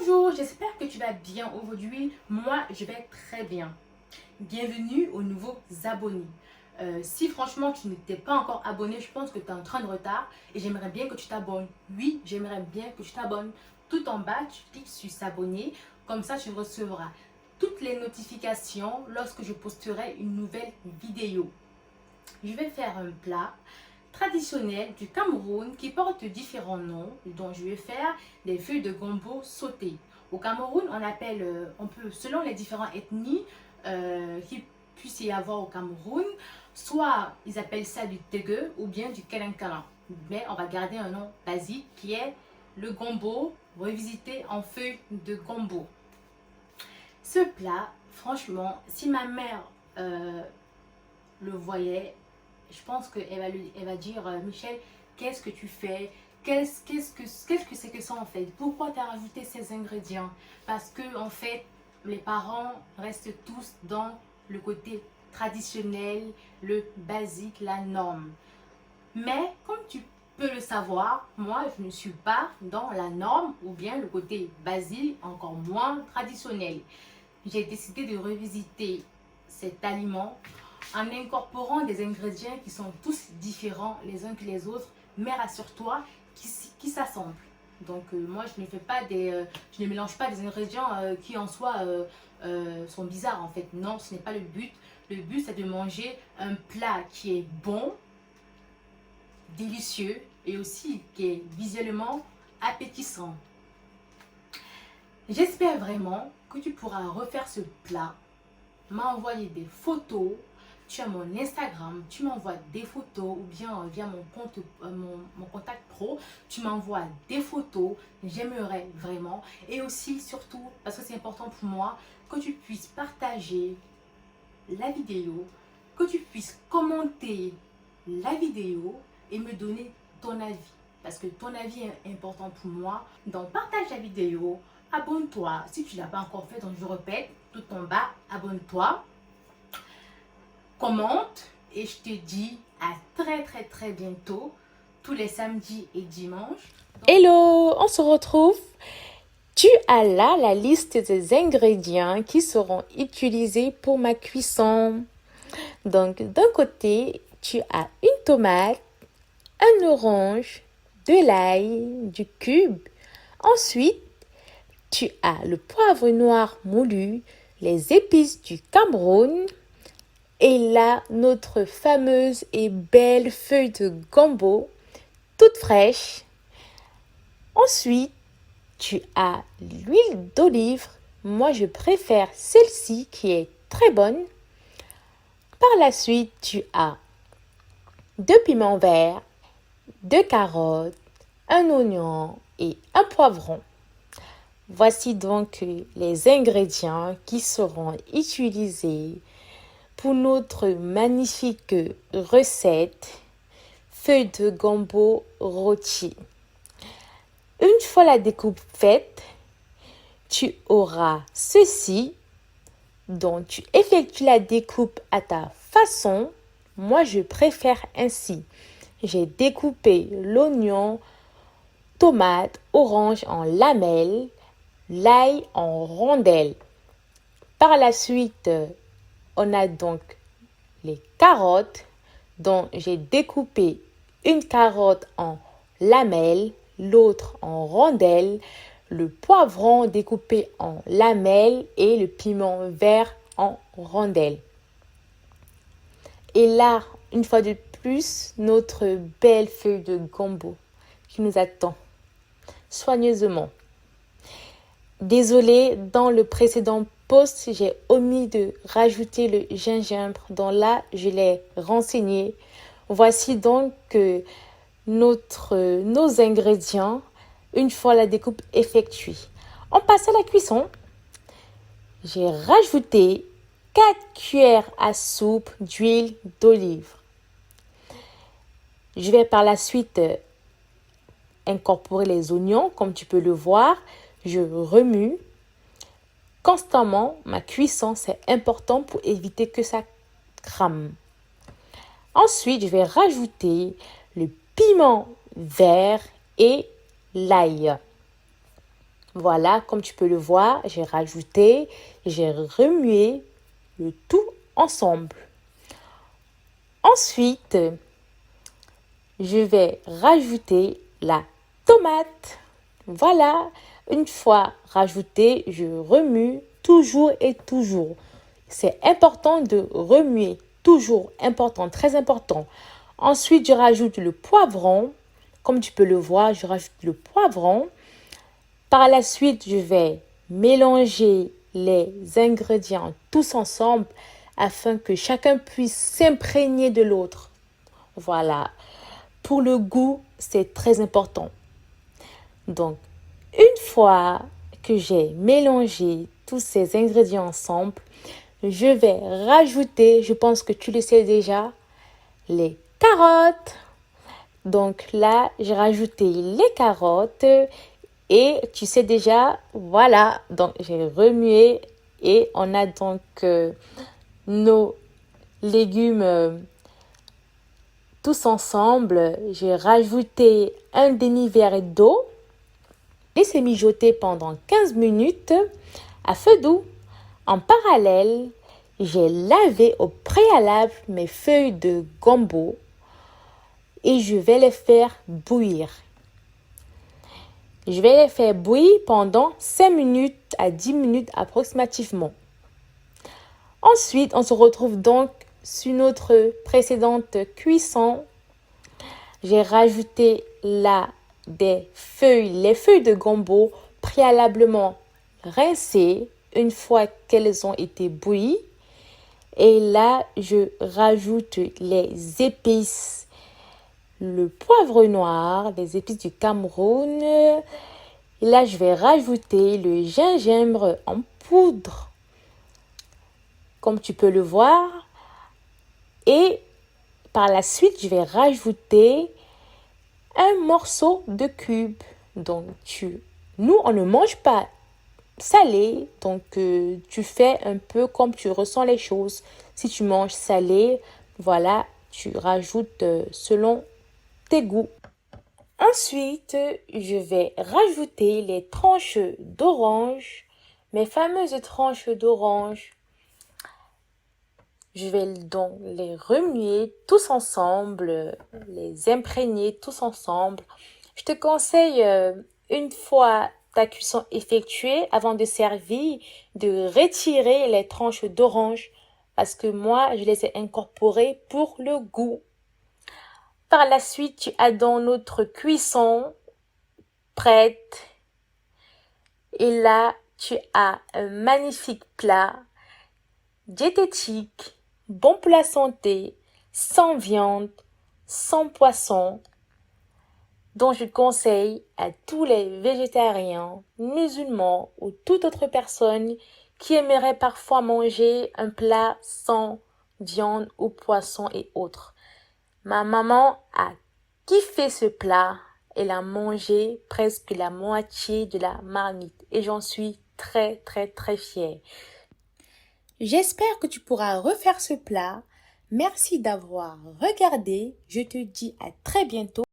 Bonjour, j'espère que tu vas bien aujourd'hui. Moi, je vais très bien. Bienvenue aux nouveaux abonnés. Si franchement tu n'étais pas encore abonné, je pense que tu es en train de retard et j'aimerais bien que tu t'abonnes. Oui, j'aimerais bien que tu t'abonnes. Tout en bas, tu cliques sur s'abonner. Comme ça, tu recevras toutes les notifications lorsque je posterai une nouvelle vidéo. Je vais faire un plat traditionnel du Cameroun qui porte différents noms, dont je vais faire des feuilles de gombo sautées. Au Cameroun, on appelle, on peut, selon les différentes ethnies qu'il puisse y avoir au Cameroun, soit ils appellent ça du tegue ou bien du kelenkalan. Mais on va garder un nom basique qui est le gombo revisité en feuilles de gombo. Ce plat, franchement, si ma mère le voyait, je pense qu'elle va dire Michel, qu'est-ce que tu fais? Qu'est-ce que c'est que ça en fait? Pourquoi tu as rajouté ces ingrédients? Parce que en fait, les parents restent tous dans le côté traditionnel, le basique, la norme. Mais comme tu peux le savoir, moi je ne suis pas dans la norme ou bien le côté basique, encore moins traditionnel. J'ai décidé de revisiter cet aliment en incorporant des ingrédients qui sont tous différents les uns que les autres, mais rassure-toi, qui s'assemblent. Donc moi je ne fais pas je ne mélange pas des ingrédients qui en soi sont bizarres en fait. Non, ce n'est pas le but. Le but c'est de manger un plat qui est bon, délicieux et aussi qui est visuellement appétissant. J'espère vraiment que tu pourras refaire ce plat, m'envoyer des photos. Tu as mon Instagram, tu m'envoies des photos ou bien via mon compte, mon contact pro, tu m'envoies des photos. J'aimerais vraiment. Et aussi, surtout, parce que c'est important pour moi, que tu puisses partager la vidéo, que tu puisses commenter la vidéo et me donner ton avis. Parce que ton avis est important pour moi. Donc, partage la vidéo, abonne-toi. Si tu ne l'as pas encore fait, donc je répète, tout en bas, abonne-toi. Commente et je te dis à très bientôt, tous les samedis et dimanches. Hello, on se retrouve. Tu as là la liste des ingrédients qui seront utilisés pour ma cuisson. Donc, d'un côté, tu as une tomate, un orange, de l'ail, du cube. Ensuite, tu as le poivre noir moulu, les épices du Cameroun et là, notre fameuse et belle feuille de gombo, toute fraîche. Ensuite, tu as l'huile d'olive. Moi, je préfère celle-ci qui est très bonne. Par la suite, tu as 2 piments verts, 2 carottes, un oignon et un poivron. Voici donc les ingrédients qui seront utilisés pour notre magnifique recette feuille de gombo rôti. Une fois la découpe faite, tu auras ceci dont tu effectues la découpe à ta façon. Moi, je préfère ainsi. J'ai découpé l'oignon, tomate, orange en lamelles, l'ail en rondelles. Par la suite, on a donc les carottes dont j'ai découpé une carotte en lamelles, l'autre en rondelles, le poivron découpé en lamelles et le piment vert en rondelles. Et là, une fois de plus, notre belle feuille de gombo qui nous attend soigneusement. Désolée, dans le précédent post, j'ai omis de rajouter le gingembre, dont là, je l'ai renseigné. Voici donc nos ingrédients une fois la découpe effectuée. On passe à la cuisson. J'ai rajouté 4 cuillères à soupe d'huile d'olive. Je vais par la suite incorporer les oignons, comme tu peux le voir. Je remue constamment ma cuisson, c'est important pour éviter que ça crame. Ensuite, je vais rajouter le piment vert et l'ail. Voilà, comme tu peux le voir, j'ai rajouté, j'ai remué le tout ensemble. Ensuite, je vais rajouter la tomate. Voilà, une fois rajouté, je remue toujours et toujours. C'est important de remuer, toujours important, très important. Ensuite, je rajoute le poivron. Comme tu peux le voir, je rajoute le poivron. Par la suite, je vais mélanger les ingrédients tous ensemble afin que chacun puisse s'imprégner de l'autre. Voilà. Pour le goût, c'est très important. Donc, une fois que j'ai mélangé tous ces ingrédients ensemble, je vais rajouter, je pense que tu le sais déjà, les carottes. Donc là, j'ai rajouté les carottes et tu sais déjà, voilà, donc j'ai remué et on a donc nos légumes tous ensemble. J'ai rajouté un demi-verre d'eau. Laissez mijoter pendant 15 minutes à feu doux. En parallèle, j'ai lavé au préalable mes feuilles de gombo et je vais les faire bouillir. Je vais les faire bouillir pendant 5 minutes à 10 minutes approximativement. Ensuite, on se retrouve donc sur notre précédente cuisson. J'ai rajouté là les feuilles de gombo préalablement rincées une fois qu'elles ont été bouillies. Et là, je rajoute les épices, le poivre noir, les épices du Cameroun. Et là, je vais rajouter le gingembre en poudre, comme tu peux le voir. Et par la suite, je vais rajouter un morceau de cube. Donc, nous, on ne mange pas salé. Donc, tu fais un peu comme tu ressens les choses. Si tu manges salé, voilà, tu rajoutes selon tes goûts. Ensuite, je vais rajouter les tranches d'orange, mes fameuses tranches d'orange. Je vais donc les remuer tous ensemble, les imprégner tous ensemble. Je te conseille, une fois ta cuisson effectuée, avant de servir, de retirer les tranches d'orange parce que moi, je les ai incorporées pour le goût. Par la suite, tu as donc notre cuisson prête. Et là, tu as un magnifique plat diététique, bon pour la santé, sans viande, sans poisson, dont je conseille à tous les végétariens, musulmans ou toute autre personne qui aimerait parfois manger un plat sans viande ou poisson et autres. Ma maman a kiffé ce plat. Elle a mangé presque la moitié de la marmite et j'en suis très très très fière. J'espère que tu pourras refaire ce plat. Merci d'avoir regardé. Je te dis à très bientôt.